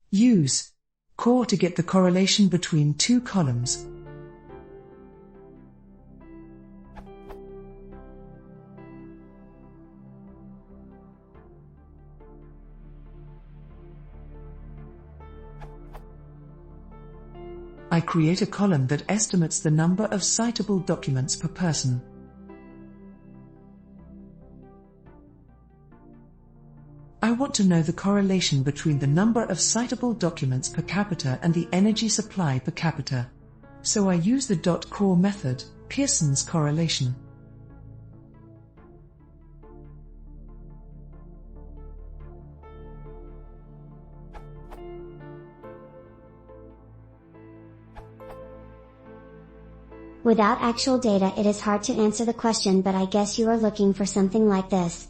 Use corr to get the correlation between two columns. I create a column that estimates the number of citable documents per person. I want to know the correlation between the number of citable documents per capita and the energy supply per capita. So I use the .corr method, Pearson's correlation. Without actual data, it is hard to answer the question, but I guess you are looking for something like this.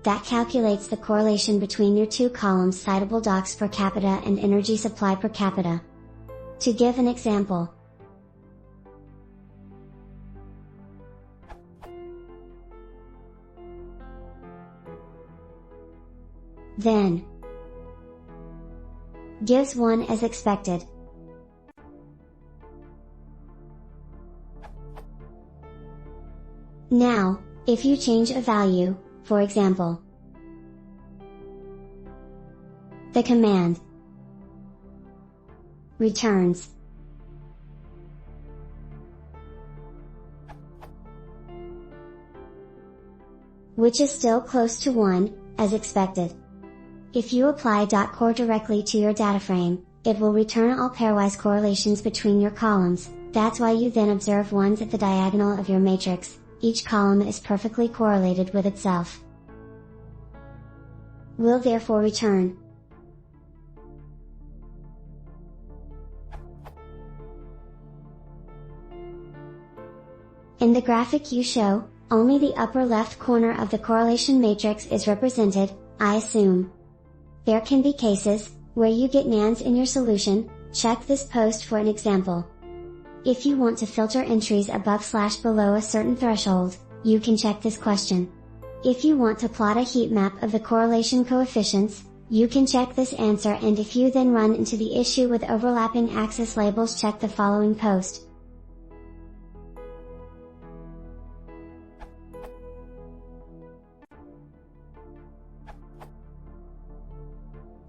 That calculates the correlation between your two columns, citable docs per capita and energy supply per capita. To give an example, then gives 1 as expected. Now, if you change a value, for example, the command returns which is still close to 1, as expected. If you apply .corr directly to your data frame, it will return all pairwise correlations between your columns. That's why you then observe ones at the diagonal of your matrix. Each column is perfectly correlated with itself. Will therefore return in the graphic you show, only the upper left corner of the correlation matrix is represented, I assume. There can be cases where you get nans in your solution. Check this post for an example. If you want to filter entries above/below a certain threshold, you can check this question. If you want to plot a heat map of the correlation coefficients, you can check this answer, and if you then run into the issue with overlapping axis labels, check the following post.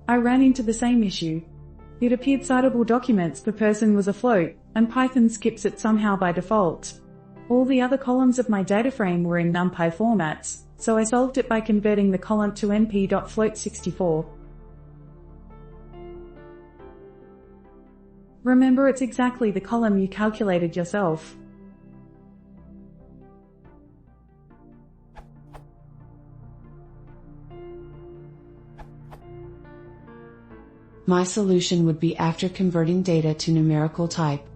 I ran into the same issue. It appeared citable documents per person was a float, and Python skips it somehow by default. All the other columns of my data frame were in NumPy formats, so I solved it by converting the column to np.float64. Remember, it's exactly the column you calculated yourself. My solution would be after converting data to numerical type.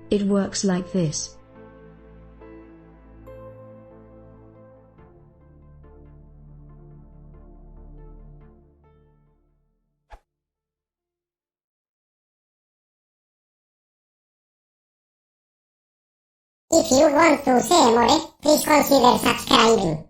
It works like this. If you want to see more, please consider subscribing.